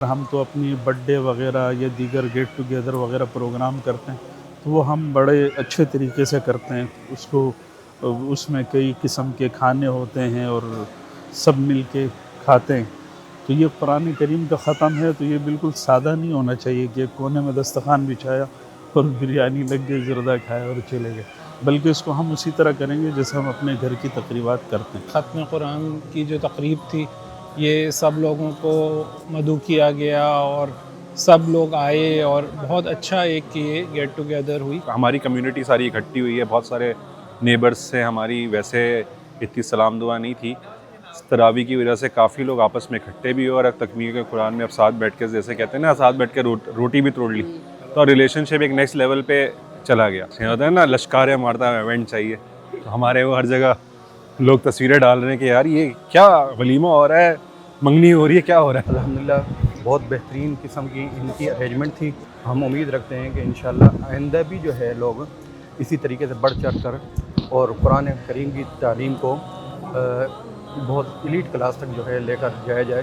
ہم تو اپنی برتھ ڈے وغیرہ یا دیگر گیٹ ٹوگیدر وغیرہ پروگرام کرتے ہیں تو وہ ہم بڑے اچھے طریقے سے کرتے ہیں. اس میں کئی قسم کے کھانے ہوتے ہیں اور سب مل کے کھاتے ہیں. تو یہ قرآن کریم کا ختم ہے تو یہ بالکل سادہ نہیں ہونا چاہیے کہ کونے میں دسترخوان بچھایا اور بریانی لگ گئی، زردہ کھایا اور چلے گئے، بلکہ اس کو ہم اسی طرح کریں گے جیسے ہم اپنے گھر کی تقریبات کرتے ہیں. ختم قرآن کی جو تقریب تھی یہ سب لوگوں کو مدعو کیا گیا اور سب لوگ آئے اور بہت اچھا ایک یہ گیٹ ٹوگیدر ہوئی. ہماری کمیونٹی ساری اکٹھی ہوئی ہے، بہت سارے نیبرز سے ہماری ویسے اتنی سلام دعا نہیں تھی. تراویح کی وجہ سے کافی لوگ آپس میں اکٹھے بھی ہوئے اور تکمیل قرآن میں اب ساتھ بیٹھ کے جیسے کہتے ہیں نا ساتھ بیٹھ کے روٹی بھی توڑ لی تو ریلیشن شپ ایک نیکسٹ لیول پہ چلا گیا. ہوتا ہے نا لشکار مارتا ایونٹ چاہیے، تو ہمارے وہ ہر جگہ لوگ تصویریں ڈال رہے ہیں کہ یار یہ کیا ولیمہ ہو رہا ہے، منگنی ہو رہی ہے، کیا ہو رہا ہے. الحمدللہ بہت بہترین قسم کی ان کی ارینجمنٹ تھی. ہم امید رکھتے ہیں کہ انشاءاللہ آئندہ بھی جو ہے لوگ اسی طریقے سے بڑھ چڑھ کر اور قرآن کریم کی تعلیم کو بہت ایلیٹ کلاس تک جو ہے لے کر جایا جائے.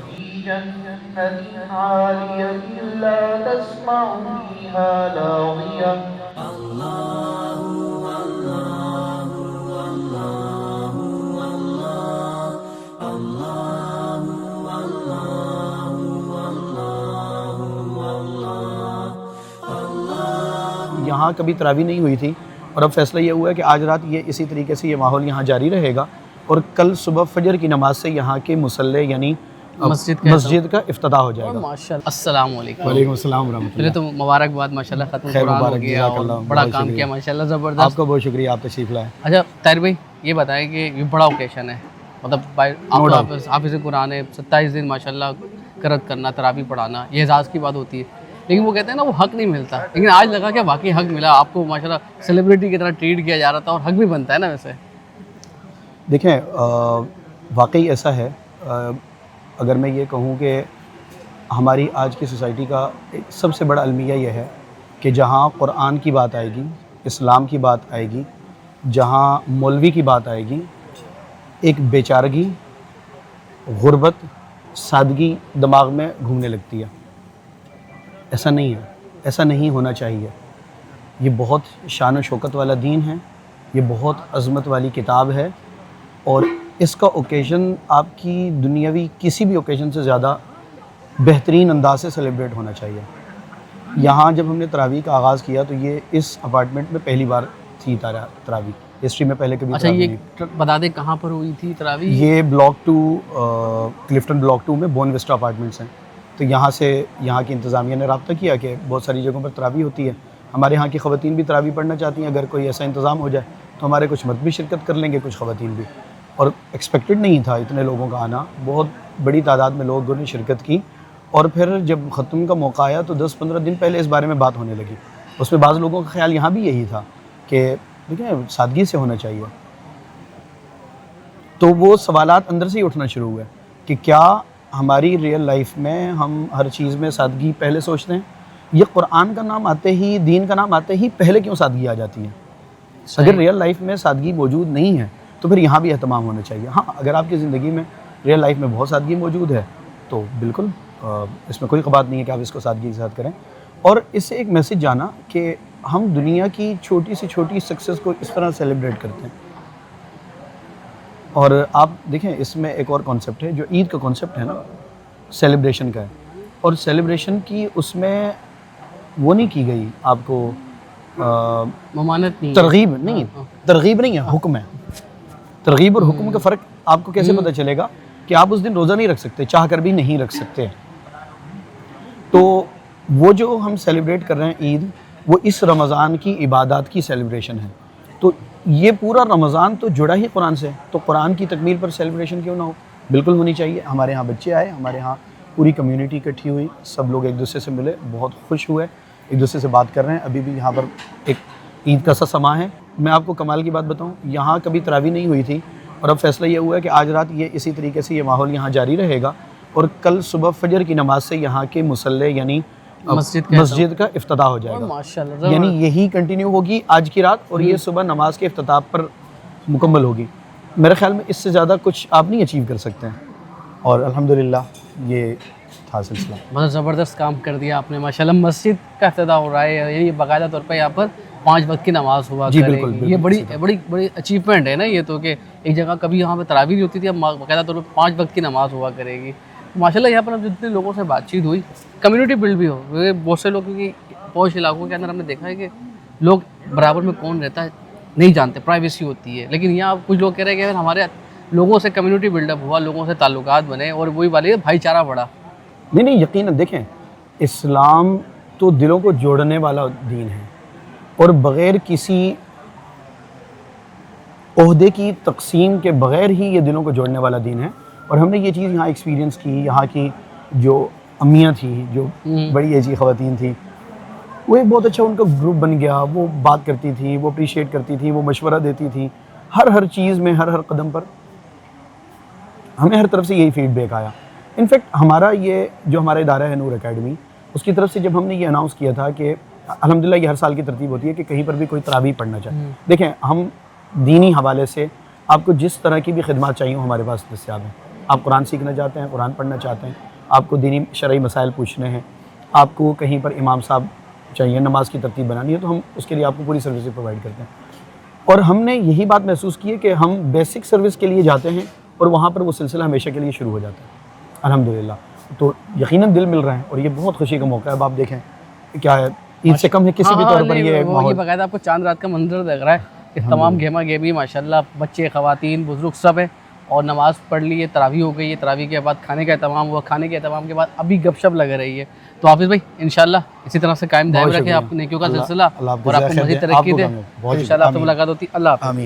یہاں کبھی تراویح نہیں ہوئی تھی اور اب فیصلہ یہ ہوا ہے کہ آج رات یہ اسی طریقے سے یہ ماحول یہاں جاری رہے گا اور کل صبح فجر کی نماز سے یہاں کے مصلی یعنی مسجد کا افتتاح ہو جائے گا. ماشاءاللہ. السلام علیکم. وعلیکم السلام ورحمۃ پہلے اللہ. تو مبارکباد ماشاءاللہ ختم خیر قرآن ہو مبارک، گیا جزاک اور اللہ، بڑا بہت کام شکریہ. کیا ماشاءاللہ آپ زبردست. کا بہت شکریہ، آپ تشریف لائے. اچھا طاہر بھائی یہ بتائیں کہ یہ بڑا اوکیشن ہے، مطلب آپ حافظ قرآن ہے، 27 دن ماشاءاللہ قرأت کرنا، تراویح پڑھانا، یہ اعزاز کی بات ہوتی ہے، لیکن وہ کہتے ہیں نا وہ حق نہیں ملتا، لیکن آج لگا کہ واقعی حق ملا آپ کو، ماشاءاللہ سیلیبریٹی کی طرح ٹریٹ کیا جا رہا تھا اور حق بھی بنتا ہے نا. ویسے دیکھیں واقعی ایسا ہے، اگر میں یہ کہوں کہ ہماری آج کی سوسائٹی کا ایک سب سے بڑا المیہ یہ ہے کہ جہاں قرآن کی بات آئے گی، اسلام کی بات آئے گی، جہاں مولوی کی بات آئے گی، ایک بیچارگی، غربت، سادگی دماغ میں گھومنے لگتی ہے. ایسا نہیں ہے، ایسا نہیں ہونا چاہیے. یہ بہت شان و شوکت والا دین ہے، یہ بہت عظمت والی کتاب ہے اور اس کا اوکیزن آپ کی دنیاوی کسی بھی اوکیزن سے زیادہ بہترین انداز سے سیلیبریٹ ہونا چاہیے. یہاں جب ہم نے تراویح کا آغاز کیا تو یہ اس اپارٹمنٹ میں پہلی بار تھی تراویح، ہسٹری میں پہلے کبھی اچھا تراویح یہ بتا دیں کہاں پر ہوئی تھی تراویح؟ یہ بلاک 2 کلفٹن بلاک 2 میں بون وسٹا اپارٹمنٹس ہیں. تو یہاں سے یہاں کی انتظامیہ نے رابطہ کیا کہ بہت ساری جگہوں پر تراویح ہوتی ہے، ہمارے یہاں کی خواتین بھی تراویح پڑھنا چاہتی ہیں، اگر کوئی ایسا انتظام ہو جائے تو ہمارے کچھ مرد بھی شرکت کر لیں گے، کچھ خواتین بھی. اور ایکسپیکٹڈ نہیں تھا اتنے لوگوں کا آنا، بہت بڑی تعداد میں لوگوں نے شرکت کی. اور پھر جب ختم کا موقع آیا تو 10-15 دن پہلے اس بارے میں بات ہونے لگی. اس میں بعض لوگوں کا خیال یہاں بھی یہی تھا کہ دیکھیں سادگی سے ہونا چاہیے. تو وہ سوالات اندر سے ہی اٹھنا شروع ہوئے کہ کیا ہماری ریئل لائف میں ہم ہر چیز میں سادگی پہلے سوچتے ہیں؟ یہ قرآن کا نام آتے ہی، دین کا نام آتے ہی پہلے کیوں سادگی آ جاتی ہے؟ اگر ریئل لائف میں سادگی موجود نہیں ہے تو پھر یہاں بھی اہتمام ہونا چاہیے. ہاں اگر آپ کی زندگی میں ریئل لائف میں بہت سادگی موجود ہے تو بالکل اس میں کوئی بات نہیں ہے کہ آپ اس کو سادگی کے ساتھ کریں. اور اس سے ایک میسج جانا کہ ہم دنیا کی چھوٹی سے چھوٹی سکسیز کو اس طرح سیلیبریٹ کرتے ہیں. اور آپ دیکھیں اس میں ایک اور کانسیپٹ ہے جو عید کا کانسیپٹ ہے نا، سیلیبریشن کا ہے. اور سیلیبریشن کی اس میں وہ نہیں کی گئی آپ کو ممانت نہیں، ترغیب نہیں ہے، حکم ہے. ترغیب اور حکم کا فرق آپ کو کیسے پتہ چلے گا کہ آپ اس دن روزہ نہیں رکھ سکتے، چاہ کر بھی نہیں رکھ سکتے. تو وہ جو ہم سیلیبریٹ کر رہے ہیں عید، وہ اس رمضان کی عبادات کی سیلیبریشن ہے. تو یہ پورا رمضان تو جڑا ہی قرآن سے، تو قرآن کی تکمیل پر سیلیبریشن کیوں نہ ہو؟ بالکل ہونی چاہیے. ہمارے ہاں بچے آئے، ہمارے ہاں پوری کمیونٹی اکٹھی ہوئی، سب لوگ ایک دوسرے سے ملے، بہت خوش ہوئے، ایک دوسرے سے بات کر رہے ہیں. ابھی بھی یہاں پر ایک عید کا سا سماں ہے. میں آپ کو کمال کی بات بتاؤں، یہاں کبھی تراویح نہیں ہوئی تھی اور اب فیصلہ یہ ہوا ہے کہ آج رات یہ اسی طریقے سے یہ ماحول یہاں جاری رہے گا اور کل صبح فجر کی نماز سے یہاں کے مصلی یعنی مسجد کا افتتاح ہو جائے گا. ماشاءاللہ. یعنی یہی کنٹینیو ہوگی آج کی رات اور یہ صبح نماز کے افتتاح پر مکمل ہوگی. میرے خیال میں اس سے زیادہ کچھ آپ نہیں اچیو کر سکتے ہیں. اور الحمدللہ یہ تھا سلسلہ. بہت زبردست کام کر دیا آپ نے ماشاءاللہ. مسجد کا افتتاح ہو رہا ہے, یعنی باقاعدہ طور پہ یہاں پر 5 وقت کی نماز ہوا جی کرے بالکل گی. یہ بڑی اچیومنٹ ہے نا یہ تو, کہ ایک جگہ کبھی یہاں پہ تراویح نہیں ہوتی تھی, اب باقاعدہ طور پہ 5 وقت کی نماز ہوا کرے گی. ماشاءاللہ یہاں پر اب جتنے لوگوں سے بات چیت ہوئی, کمیونٹی بلڈ بھی ہو. بہت سے لوگ کیونکہ پوش علاقوں کے اندر ہم نے دیکھا ہے کہ لوگ برابر میں کون رہتا ہے نہیں جانتے, پرائیویسی ہوتی ہے. لیکن یہاں کچھ لوگ کہہ رہے ہیں کہ ہمارے لوگوں سے کمیونٹی بلڈ اپ ہوا, لوگوں سے تعلقات بنے, اور وہی والے بھائی چارہ بڑھا. نہیں یقیناً دیکھیں, اسلام تو دلوں کو جوڑنے والا دین ہے, اور بغیر کسی عہدے کی تقسیم کے بغیر ہی یہ دلوں کو جوڑنے والا دین ہے. اور ہم نے یہ چیز یہاں ایکسپیرینس کی. یہاں کی جو امیاں تھیں, جو بڑی ایجی خواتین تھیں, وہ ایک بہت اچھا ان کا گروپ بن گیا. وہ بات کرتی تھی, وہ اپریشیٹ کرتی تھی, وہ مشورہ دیتی تھی ہر چیز میں, ہر قدم پر. ہمیں ہر طرف سے یہی فیڈ بیک آیا. انفیکٹ ہمارا یہ جو ہمارا ادارہ ہے نور اکیڈمی, اس کی طرف سے جب ہم نے یہ اناؤنس کیا تھا کہ الحمدللہ یہ ہر سال کی ترتیب ہوتی ہے کہ کہیں پر بھی کوئی تراویح پڑھنا چاہے. دیکھیں ہم دینی حوالے سے آپ کو جس طرح کی بھی خدمات چاہیے ہمارے پاس دستیاب ہیں. آپ قرآن سیکھنا چاہتے ہیں, قرآن پڑھنا چاہتے ہیں, آپ کو دینی شرعی مسائل پوچھنے ہیں, آپ کو کہیں پر امام صاحب چاہیے, نماز کی ترتیب بنانی ہے, تو ہم اس کے لیے آپ کو پوری سروسز پرووائڈ کرتے ہیں. اور ہم نے یہی بات محسوس کی ہے کہ ہم بیسک سروس کے لیے جاتے ہیں اور وہاں پر وہ سلسلہ ہمیشہ کے لیے شروع ہو جاتا ہے الحمدللہ. تو یقیناً دل مل رہا ہے, اور یہ بہت خوشی کا موقع ہے. اب آپ دیکھیں کیا ہے, عید سے کم ہے کسی بھی طور پر یہ یہ باقاعدہ آپ کو چاند رات کا منظر لگ رہا ہے کہ تمام گھیما گھیمی ماشاءاللہ بچے, خواتین, بزرگ سب ہیں, اور نماز پڑھ لی ہے, تراویح ہو گئی ہے, تراویح کے بعد کھانے کا اہتمام ہوا, کھانے کے اہتمام کے بعد ابھی گپ شپ لگ رہی ہے. تو حافظ بھائی انشاءاللہ اسی طرح سے قائم دائم رکھیں آپ نیکیوں کا سلسلہ, اور آپ کو مزید ترقی دے. انشاءاللہ آپ سے ملاقات ہوتی. اللہ حافظ. آمین.